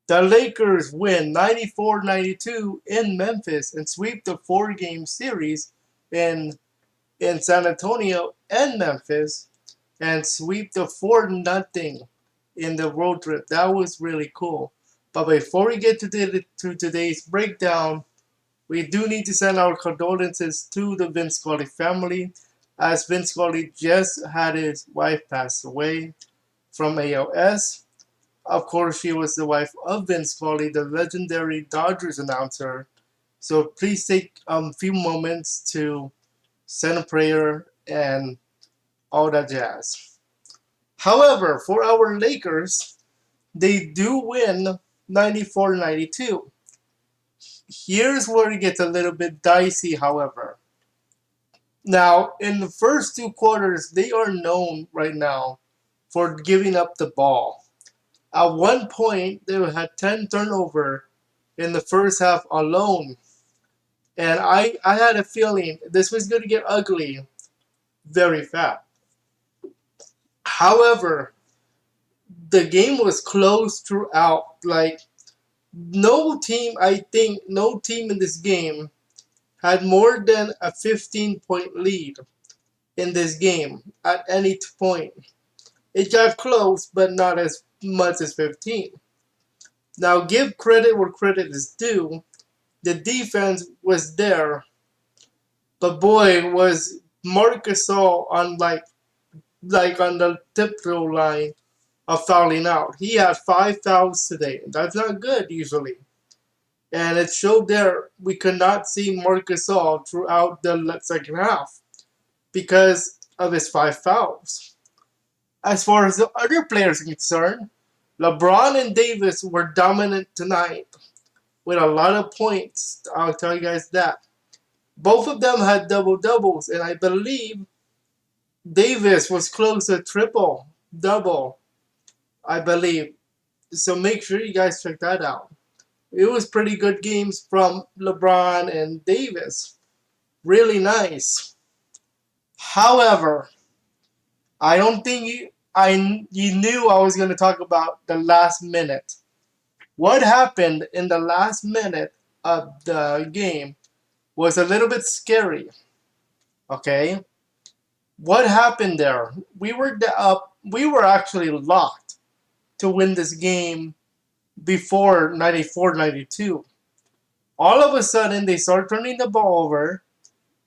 The Lakers win 94-92 in Memphis and sweep the four-game series in San Antonio and Memphis and sweep the 4-0 in the road trip. That was really cool. But before we get to today's breakdown, we do need to send our condolences to the Vince Scully family, as Vince Scully just had his wife pass away from ALS. Of course, she was the wife of Vince Scully, the legendary Dodgers announcer. So please take a few moments to send a prayer and all that jazz. However, for our Lakers, they do win 94-92. Here's where it gets a little bit dicey, however. Now, in the first two quarters, they are known right now for giving up the ball. At one point, they had 10 turnover in the first half alone. And I had a feeling this was going to get ugly very fast. However, the game was close throughout. Like, no team in this game had more than a 15-point lead in this game at any point. It got close, but not as much as 15. Now, give credit where credit is due. The defense was there, but boy, was Marc Gasol on like on the tiptoe line of fouling out. He had 5 fouls today. That's not good usually. And it showed there we could not see Marc Gasol throughout the second half because of his 5 fouls. As far as the other players are concerned, LeBron and Davis were dominant tonight with a lot of points. I'll tell you guys that. Both of them had double doubles, and I believe Davis was close to triple double, I believe. So make sure you guys check that out. It was pretty good games from LeBron and Davis. Really nice. However, I don't think you knew I was going to talk about the last minute. What happened in the last minute of the game was a little bit scary. Okay? What happened there? We were up. We were actually locked to win this game before 94-92. All of a sudden, they start turning the ball over.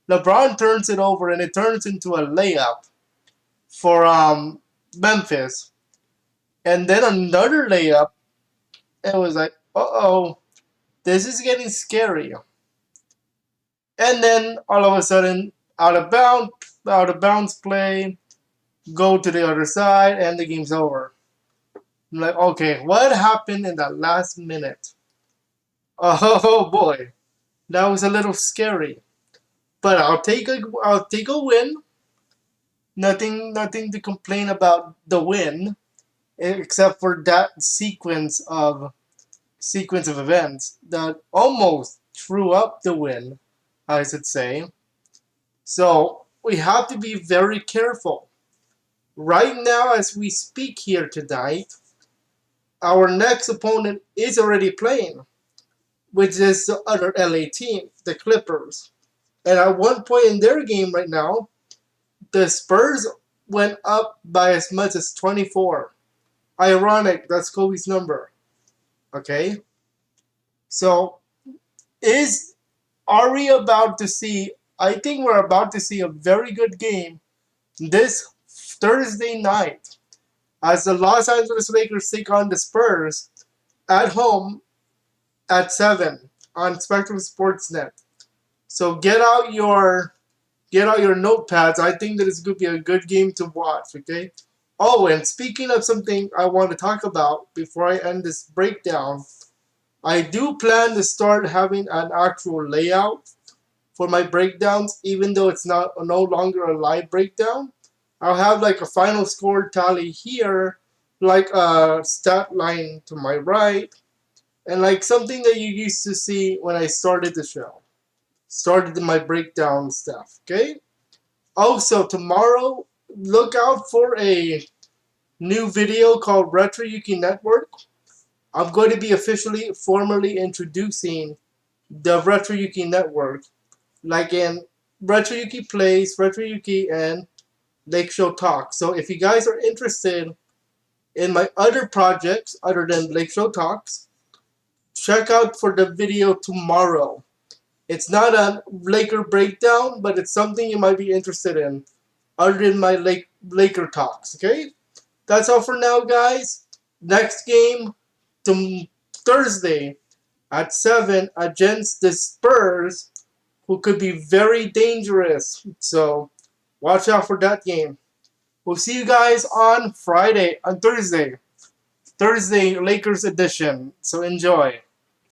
LeBron turns it over, and it turns into a layup for Memphis. And then another layup. It was like, uh-oh, this is getting scary. And then all of a sudden, out of bounds play, go to the other side, and the game's over. I'm like, okay, what happened in that last minute? Oh boy, that was a little scary. But I'll take a win. Nothing to complain about the win, except for that sequence of events that almost threw up the win, I should say. So we have to be very careful. Right now, as we speak here tonight, our next opponent is already playing, which is the other LA team, the Clippers. And at one point in their game right now, the Spurs went up by as much as 24. Ironic, that's Kobe's number. Okay? So, are we about to see, I think we're about to see a very good game this Thursday night as the Los Angeles Lakers take on the Spurs at home at 7 on Spectrum Sportsnet. So get out your notepads. I think that it's going to be a good game to watch, okay? Oh, and speaking of something I want to talk about before I end this breakdown, I do plan to start having an actual layout for my breakdowns, even though it's no longer a live breakdown. I'll have like a final score tally here, like a stat line to my right, and like something that you used to see when I started the show. Started my breakdown stuff, okay? Also, tomorrow, look out for a new video called Retro Yuki Network. I'm going to be officially, formally introducing the Retro Yuki Network, like in Retro Yuki Plays, Retro Yuki, and Lake Show Talk. So if you guys are interested in my other projects other than Lake Show Talks, check out for the video tomorrow. It's not a Laker breakdown, but it's something you might be interested in other than my Laker talks. Okay, that's all for now, guys. Next game Thursday at 7 against the Spurs, who could be very dangerous. So watch out for that game. We'll see you guys on Thursday Lakers edition. So enjoy.